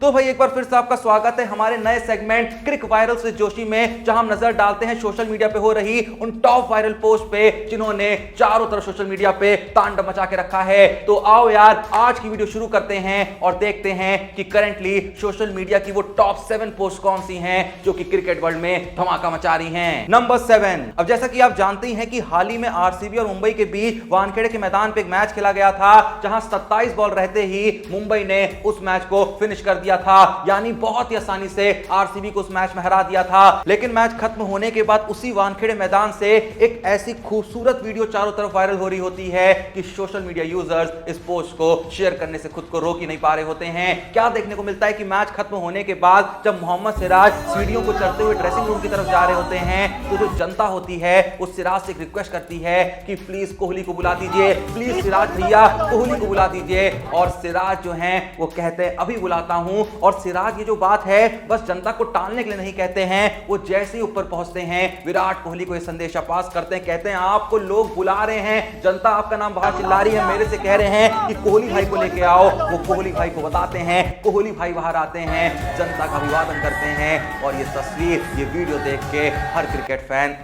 तो भाई एक बार फिर से आपका स्वागत है हमारे नए सेगमेंट क्रिक वायरल से जोशी में, जहां हम नजर डालते हैं सोशल मीडिया पे हो रही उन टॉप वायरल पोस्ट पे जिन्होंने चारों तरफ सोशल मीडिया पे तांडव मचा के रखा है। तो आओ यार आज की वीडियो शुरू करते हैं और देखते हैं कि करंटली सोशल मीडिया की वो टॉप 7 पोस्ट कौन सी हैं जो कि क्रिकेट वर्ल्ड में धमाका मचा रही हैं। नंबर 7। अब जैसा कि आप जानते ही हैं कि हाल ही में आरसीबी और मुंबई के बीच वानखेड़े के मैदान पे एक मैच खेला गया था, जहां 27 बॉल रहते ही मुंबई ने उस मैच को फिनिश कर दिया था, यानी बहुत ही आसानी से आरसीबी को उस मैच में हरा दिया था। लेकिन मैच खत्म होने के बाद उसी वानखेड़े मैदान से एक ऐसी खूबसूरत वीडियो चारों तरफ वायरल हो रही होती है कि सोशल मीडिया यूजर्स इस पोस्ट को शेयर करने से खुद को रोक ही नहीं पा रहे होते हैं। क्या देखने को मिलता है कि मैच खत्म होने के बाद जब मोहम्मद सिराज सीढ़ियों को चढ़ते हुए ड्रेसिंग रूम की तरफ जा रहे होते हैं, तो जो जनता होती है वो सिराज से एक रिक्वेस्ट करती है कि प्लीज कोहली को बुला दीजिए, प्लीज सिराज भैया कोहली को बुला दीजिए। और सिराज जो हैं वो कहते हैं अभी बुलाता हूं। और सिराज ये जो बात है बस जनता को टालने के लिए नहीं कहते हैं, वो जैसे ही ऊपर पहुंचते हैं विराट कोहली को ये संदेशा पास करते हैं, कहते हैं आपको लोग बुला रहे हैं, जनता आपका नाम बाहर चिल्ला रही है, मेरे से कह रहे हैं कि कोहली भाई को लेके आओ। वो कोहली भाई को बताते हैं, कोहली भाई बाहर आते हैं, जनता का अभिवादन करते हैं और ये तस्वीर ये वीडियो देख के हर क्रिकेट फैन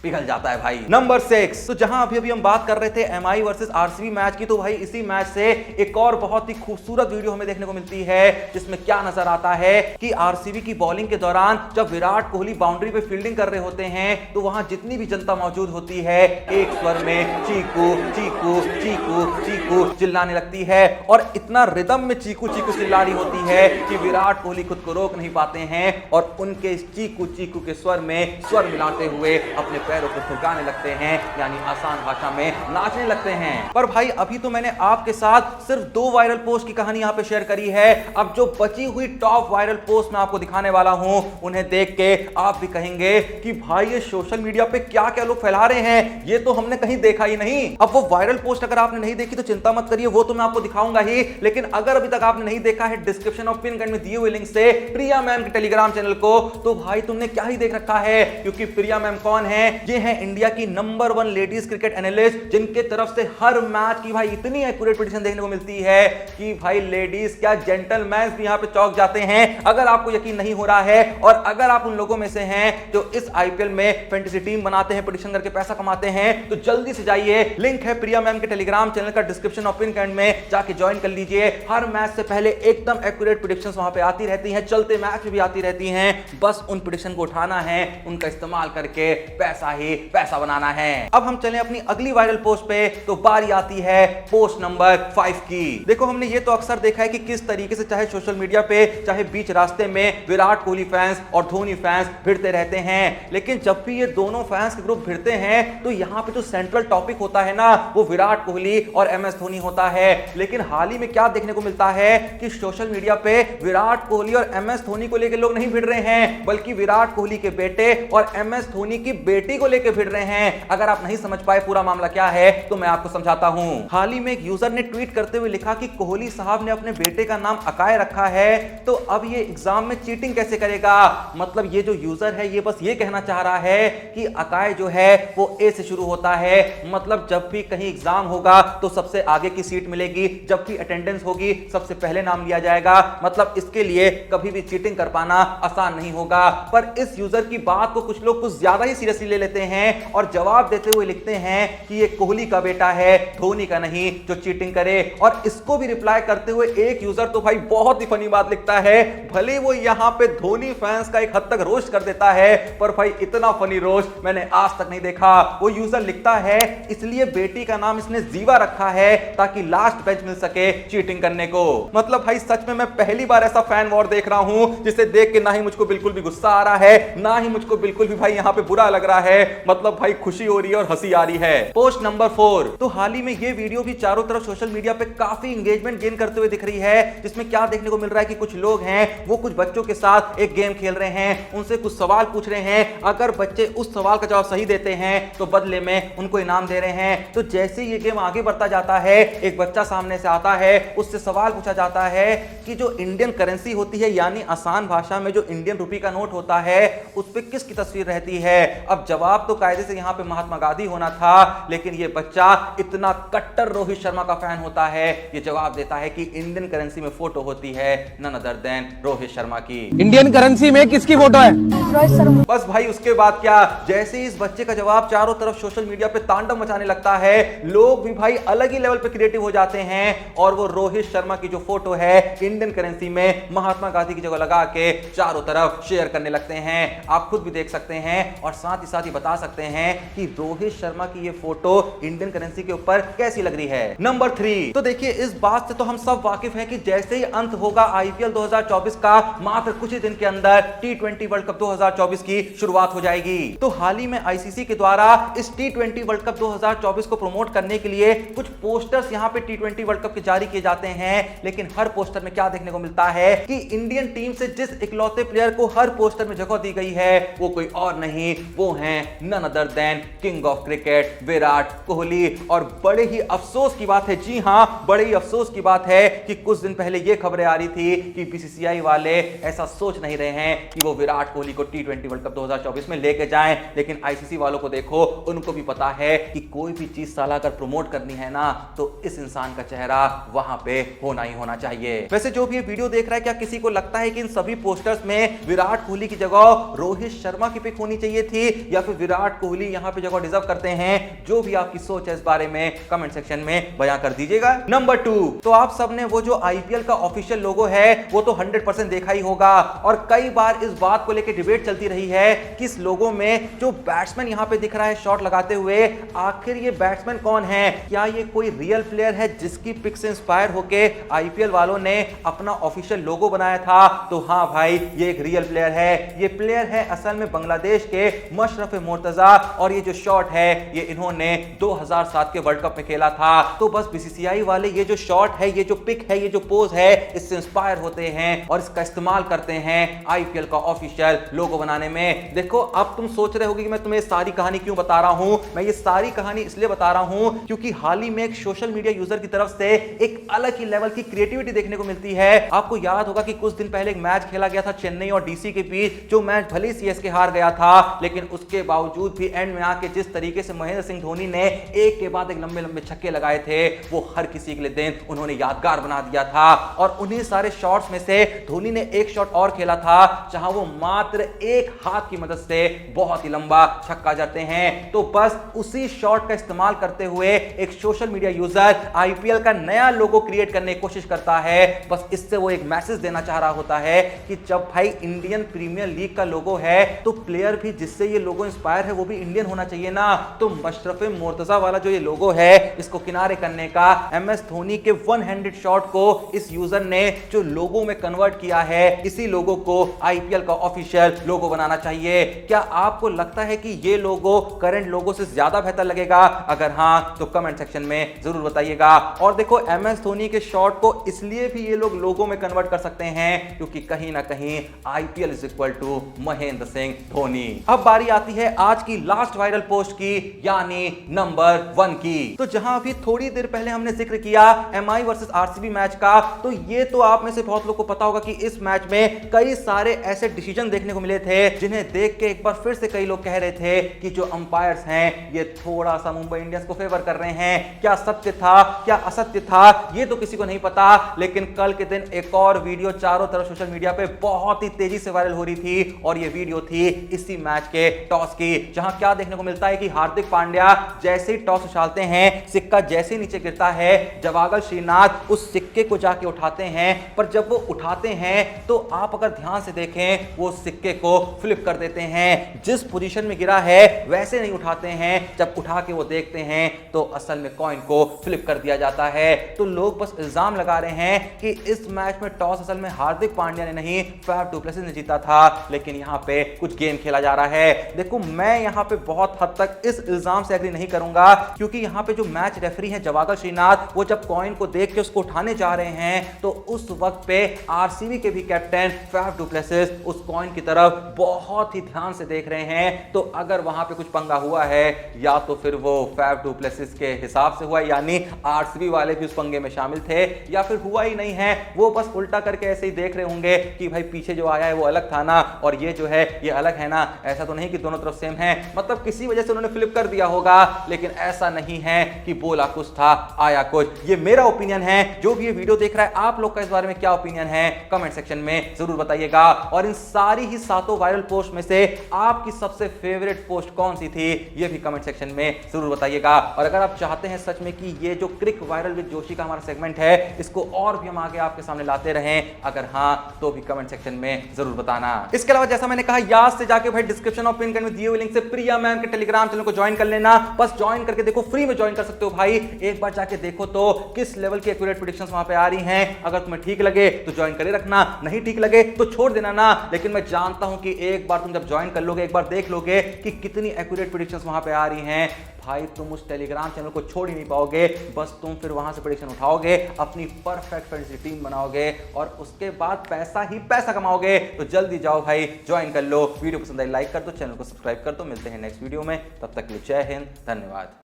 पिघल जाता है भाई। नंबर 6। तो जहां अभी हम बात कर रहे थे एमआई वर्सेस आरसीबी मैच की, तो भाई इसी मैच से एक और बहुत ही खूबसूरत वीडियो हमें देखने को मिलती है, जिसमें क्या नजर आता है कि आरसीबी की बॉलिंग के दौरान जब विराट कोहली बाउंड्री पे फील्डिंग कर रहे होते हैं, तो वहां जितनी भी जनता मौजूद होती है एक स्वर में चीकू चीकू चीकू चीकू चिल्लाने लगती है और इतना रिदम में चीकू चीकू चिल्ला रही होती है कि विराट कोहली खुद को रोक नहीं पाते हैं और उनके इस चीकू चीकू के स्वर में स्वर मिलाते हुए अपने पैरों को ठुकाने लगते हैं, यानी आसान भाषा में नाचने लगते हैं। पर भाई अभी तो मैंने आपके साथ सिर्फ 2 वायरल पोस्ट की कहानी यहां पे शेयर करी है। अब जो बची हुई टॉप वायरल पोस्ट मैं आपको दिखाने वाला हूं, उन्हें देख के आप भी कहेंगे कि भाई ये सोशल मीडिया पे क्या क्या लोग फैला रहे हैं, ये तो हमने कहीं देखा ही नहीं। अब वो वायरल पोस्ट अगर आपने नहीं देखी तो चिंता मत करिए, वो तो मैं आपको दिखाऊंगा ही। लेकिन अगर अभी तक आपने नहीं देखा है डिस्क्रिप्शन और पिन में दिए हुए लिंक से प्रिया मैम के टेलीग्राम चैनल को, तो भाई तुमने क्या ही देख रखा है, क्योंकि प्रिया मैम कौन है? ये है इंडिया की नंबर 1 लेडीज क्रिकेट एनालिस्ट, जिनके तरफ से हर मैच की भाई इतनी एक्यूरेट प्रेडिक्शन देखने को मिलती है कि भाई लेडीज क्या जेंटलमैन भी यहां पे चौंक जाते हैं। अगर आपको यकीन नहीं हो रहा है और अगर आप उन लोगों में से हैं जो इस आईपीएल में फैंटेसी टीम बनाते हैं, प्रेडिक्शन करके पैसा कमाते हैं, तो जल्दी से जाइए, लिंक है प्रिया मैम के टेलीग्राम चैनल का डिस्क्रिप्शन और पिन कमेंट में, जाके ज्वाइन कर लीजिए। हर मैच से पहले एकदम एक्यूरेट प्रेडिक्शंस वहां पे आती रहती हैं, चलते मैच में भी आती रहती हैं। बस उन प्रेडिक्शन को उठाना है, उनका इस्तेमाल करके पैसा ही पैसा बनाना है। अब हम चलें अपनी अगली वायरल पोस्ट पे, तो बारी आती है पोस्ट नंबर 5 की। देखो हमने ये तो अक्सर देखा है कि किस तरीके से चाहे सोशल मीडिया पे चाहे बीच रास्ते में विराट कोहली फैंस और धोनी फैंस भिड़ते रहते हैं, लेकिन जब भी ये दोनों फैंस के ग्रुप भिड़ते हैं तो यहाँ पे जो सेंट्रल टॉपिक होता है ना, वो विराट कोहली और एमएस धोनी होता है। लेकिन हाल ही में क्या देखने को मिलता है कि सोशल मीडिया पे विराट कोहली और एमएस धोनी को लेकर लोग नहीं भिड़ रहे हैं, बल्कि विराट कोहली के बेटे और एमएस धोनी की बेटी को लेकर भिड़ रहे हैं। अगर आप नहीं समझ पाए पूरा मामला क्या है तो मैं आपको समझाता हूं। हाल ही में एक यूजर ने ट्वीट करते हुए लिखा कि कोहली साहब ने अपने बेटे का नाम अकाय रखा है, तो अब ये एग्जाम में चीटिंग कैसे करेगा? मतलब ये जो यूजर है ये बस ये कहना चाह रहा है कि अकाय जो है वो ए से शुरू होता है, मतलब जब भी कहीं एग्जाम होगा तो सबसे आगे की सीट मिलेगी, जब भी अटेंडेंस होगी सबसे पहले नाम लिया जाएगा। मतलब इसके लिए कभी भी चीटिंग कर पाना आसान नहीं होगा। पर इस यूजर की बात को कुछ लोग कुछ ज्यादा ही सीरियसली ले लेते हैं और जवाब देते हुए लिखते हैं कि ये कोहली का बेटा है, धोनी का नहीं, जो चीटिंग करे। और इसको भी रिप्लाई करते हुए एक यूजर तो भाई बहुत ही फनी बात लिखता है, भले वो यहां पे धोनी फैंस का एक हद तक रोस्ट कर देता है, पर भाई इतना फनी रोस्ट मैंने आज तक नहीं देखा। वो यूजर लिखता है इसलिए बेटी का नाम इसने जीवा रखा है ताकि लास्ट बेंच मिल सके चीटिंग करने को। मतलब भाई सच में मैं पहली बार ऐसा फैन वॉर देख रहा हूं जिसे देख के ना ही मुझको बिल्कुल भी गुस्सा आ रहा है, ना ही मुझको बिल्कुल भी भाई यहां पे बुरा लग रहा है। मतलब भाई खुशी हो रही है और हंसी आ रही है। Post number 4। तो हाल ही में ये वीडियो भी चारों तरफ सोशल मीडिया पे काफी एंगेजमेंट गेन करते हुए दिख रही है, जिसमें क्या देखने को मिल रहा है कि कुछ लोग हैं वो कुछ बच्चों के साथ एक गेम खेल रहे हैं, उनसे कुछ सवाल पूछ रहे हैं। अगर बच्चे उस सवाल का जवाब सही देते हैं तो बदले में उनको इनाम दे रहे हैं। तो जैसे ये गेम आगे बढ़ता जाता है, एक बच्चा सामने से आता है, उससे सवाल पूछा जाता है कि जो इंडियन करेंसी होती है, यानी आसान भाषा में जो इंडियन रुपी का नोट होता है, उस पर किसकी तस्वीर रहती है? अब जवाब जवाब तो कायदे से यहां पे महात्मा गांधी होना था, लेकिन ये बच्चा इतना कट्टर रोहित शर्मा का फैन होता है, ये जवाब देता है कि इंडियन करेंसी में फोटो होती है none other than Rohit Sharma की। इंडियन करेंसी में किसकी फोटो है? रोहित शर्मा। बस भाई उसके बाद क्या, जैसे ही इस बच्चे का जवाब चारों तरफ सोशल मीडिया पे तांडव मचाने लगता है, लोग भी भाई अलग ही लेवल पे क्रिएटिव हो जाते हैं और वो रोहित शर्मा की जो फोटो है इंडियन करेंसी में महात्मा गांधी की जगह लगा के चारों तरफ शेयर करने लगते हैं। आप खुद भी देख सकते हैं और साथ ही बता सकते हैं कि रोहित शर्मा की ये फोटो इंडियन करेंसी के ऊपर कैसी लग रही है। नंबर 3, तो देखिए इस बात से तो हम सब वाकिफ हैं कि जैसे ही अंत होगा आईपीएल 2024 का, मात्र कुछ ही दिन के अंदर टी20 वर्ल्ड कप 2024 की शुरुआत हो जाएगी। तो हाल ही में आईसीसी के द्वारा इस टी20 वर्ल्ड कप 2024 को प्रमोट करने के लिए कुछ पोस्टर्स यहां पे टी20 वर्ल्ड कप के जारी किए जाते हैं, लेकिन हर पोस्टर में क्या देखने को मिलता है कि इंडियन टीम से जिस इकलौते प्लेयर को हर पोस्टर में जगह दी गई है वो कोई और नहीं, वो हैं none other than king of cricket Virat Kohli. और बड़े ही अफसोस की बात है, जी हां बड़े ही अफसोस की बात है कि कुछ दिन पहले ये खबरें आ रही थी कि बीसीसीआई वाले ऐसा सोच नहीं रहे हैं कि वो विराट कोहली को टी20 वर्ल्ड कप 2024 में लेके जाएं, लेकिन आईसीसी वालों को देखो, उनको भी पता है कि कोई भी चीज साला अगर प्रमोट करनी है ना तो इस इंसान का चेहरा वहां पे होना ही होना चाहिए। वैसे जो भी ये वीडियो देख रहा है, क्या किसी को लगता है कि इन सभी पोस्टर्स में विराट कोहली की जगह रोहित शर्मा की पिक होनी चाहिए थी या फिर विराट कोहली यहां पे जगह डिजर्व करते हैं? जो भी आपकी सोच है इस बारे में कमेंट सेक्शन में बयां कर दीजिएगा। नंबर 2, तो आप सबने वो जो आईपीएल का ऑफिशियल लोगो है वो तो 100% देखा ही होगा और कई बार इस बात को लेकर डिबेट चलती रही है कि इस लोगो में जो बैट्समैन यहां पे दिख रहा है शॉट लगाते हुए, आखिर ये बैट्समैन कौन है? क्या ये कोई रियल प्लेयर है जिसकी पिक से इंस्पायर होके आईपीएल वालों ने अपना ऑफिशियल लोगो बनाया था? तो हां भाई, ये एक रियल प्लेयर है। ये प्लेयर है असल में बांग्लादेश के मशरफ मुर्तजा और ये जो शॉट है ये इन्होंने 2007 के वर्ल्ड कप में खेला था। तो बस बीसीसीआई वाले ये जो शॉट है, ये जो पिक है, ये जो पोज है, इससे इंस्पायर होते हैं और इसका इस्तेमाल करते हैं आईपीएल का ऑफिशियल लोगो बनाने में। देखो अब तुम सोच रहे होगे कि मैं तुम्हें सारी कहानी क्यों बता रहा हूं। मैं ये सारी कहानी इसलिए बता रहा हूं क्योंकि हाल ही में एक सोशल मीडिया यूजर की तरफ से एक अलग ही लेवल की क्रिएटिविटी देखने को मिलती है। आपको याद होगा कि कुछ दिन पहले एक मैच खेला गया था चेन्नई और डीसी के बीच, जो मैच भले सीएसके हार गया था, लेकिन उसके बावजूद भी एंड में आके जिस तरीके से महेंद्र सिंह धोनी ने एक के बाद एक लंबे लंबे छक्के लगाए थे, वो हर किसी के लिए दिन उन्होंने यादगार बना दिया था। और उन्हीं सारे शॉट्स में से धोनी ने एक शॉट और खेला था जहां वो मात्र एक हाथ की मदद से बहुत ही लंबा छक्का जड़ते हैं। तो बस उसी शॉट का इस्तेमाल करते हुए एक सोशल मीडिया यूजर आईपीएल का नया लोगो क्रिएट करने की कोशिश करता है। बस इससे वो एक मैसेज देना चाह रहा होता है कि जब भाई इंडियन प्रीमियर लीग का लोगो है तो प्लेयर भी जिससे ये लोगो इंस्पायर है वो भी इंडियन होना चाहिए ना। तो मशरफ मुर्तजा वाला जो ये लोगो है, इसको किनारे करने का एमएस धोनी के वन हैंडेड शॉट को इस यूजर ने जो लोगो में कन्वर्ट किया है, इसी लोगो को आईपीएल का ऑफिशियल लोगो बनाना चाहिए। क्या आपको लगता है कि ये लोगो करंट लोगो से ज्यादा बेहतर लगेगा? अगर हां तो कमेंट सेक्शन में जरूर बताइएगा। और देखो एमएस धोनी के शॉट को इसलिए भी ये लोग लोगो में कन्वर्ट कर सकते हैं क्योंकि कहीं ना कहीं IPL is equal to Mahendra Singh Dhoni. अब बारी आती है आज की लास्ट वायरल पोस्ट की, यानी नंबर 1 की। तो जहां अभी थोड़ी देर पहले हमने जिक्र किया एमआई वर्सेस आरसीबी मैच का, तो ये तो आप में से बहुत लोग को पता होगा कि इस मैच में कई सारे ऐसे डिसीजन देखने को मिले थे जिन्हें देख के एक बार फिर से कई लोग कह रहे थे कि जो अंपायर्स हैं ये थोड़ा सा मुंबई इंडियंस को फेवर कर रहे हैं। क्या सत्य था, क्या असत्य था, ये तो किसी को नहीं पता, लेकिन कल के दिन एक और वीडियो चारों तरफ सोशल मीडिया पे बहुत ही तेजी से वायरल हो रही थी और ये वीडियो थी इसी मैच के टॉस की, जहां क्या देखने को मिलता है कि हार्दिक पांड्या जैसे ही टॉस उछालते हैं, सिक्का जैसे ही नीचे गिरता है, जवागल श्रीनाथ उस सिक्के को जाके उठाते हैं, पर जब वो उठाते हैं तो आप अगर ध्यान से देखें वो सिक्के को फ्लिप कर देते हैं। जिस पोजीशन में गिरा है वैसे नहीं उठाते हैं, जब उठा के वो देखते हैं तो असल में कॉइन को फ्लिप कर दिया जाता है। तो लोग बस इल्जाम लगा रहे हैं कि इस मैच में टॉस असल में हार्दिक पांड्या ने नहीं, फैफ डु प्लेसिस ने जीता था, लेकिन यहां पे कुछ गेम खेला जा रहा है। देखो मैं यहां पे बहुत हद तक इस इल्जाम से एग्री नहीं करूंगा क्योंकि यहां पे जो मैच रेफरी है जवागल श्रीनाथ, वो जब कॉइन को देख के उसको उठाने जा रहे हैं तो उस वक्त पे आरसीबी के भी कैप्टन फैफ डु प्लेसिस उस कॉइन की तरफ बहुत ही ध्यान से देख रहे हैं। तो अगर वहां पे कुछ पंगा हुआ है या तो फिर वो फैफ डु प्लेसिस के हिसाब से हुआ, यानी आरसीबी वाले भी उस पंगे में शामिल थे, या फिर हुआ ही नहीं है, वो बस उल्टा करके ऐसे ही देख रहे होंगे कि भाई पीछे जो आया है वो अलग था ना और ये जो है ये अलग है ना। ऐसा तो नहीं कि दोनों तरफ तरफ सेम है, मतलब किसी वजह से उन्होंने फ्लिप कर दिया होगा, लेकिन ऐसा नहीं है कि बोला कुछ था आया कुछ। ये मेरा ओपिनियन है। जो भी ये वीडियो देख रहा है, आप लोग का इस बारे में क्या ओपिनियन है कमेंट सेक्शन में जरूर बताइएगा। और इन सारी ही 7 वायरल पोस्ट में से आपकी सबसे फेवरेट पोस्ट कौन सी थी, ये भी कमेंट सेक्शन में जरूर बताइएगा। और अगर आप चाहते हैं सच में कि ये जो क्रिक वायरल विद जोशी का हमारा सेगमेंट है, इसको और भी हम आगे आपके सामने लाते रहें, अगर हाँ तो भी कमेंट सेक्शन में जरूर बताना। इसके अलावा जैसा मैंने कहा, याद से जाके भाई डिस्क्रिप्शन और पिन करने में दिए हुए लिंक से प्रिया मैम के टेलीग्राम चैनल को ज्वाइन कर लेना। बस ज्वाइन करके देखो, फ्री में ज्वाइन कर सकते हो भाई। एक बार जाके देखो तो किस लेवल की एक्यूरेट प्रेडिक्शंस वहां पे आ रही हैं। अगर तुम्हें ठीक लगे तो ज्वाइन करे रखना, नहीं ठीक लगे तो छोड़ देना ना। लेकिन मैं जानता हूं कि एक बार तुम जब ज्वाइन कर लोगे, एक बार देख लोगे कि कितनी एक्यूरेट प्रेडिक्शंस वहां पे आ रही हैं, भाई तुम उस टेलीग्राम चैनल को छोड़ ही नहीं पाओगे। बस तुम फिर वहां से प्रेडिक्शन उठाओगे, अपनी परफेक्ट फैंटेसी टीम बनाओगे और उसके बाद पैसा ही पैसा कमाओगे। तो जल्दी जाओ भाई, ज्वाइन कर लो। वीडियो पसंद आई लाइक कर दो, चैनल को सब्सक्राइब कर दो। मिलते हैं नेक्स्ट वीडियो में, तब तक के लिए जय हिंद, धन्यवाद।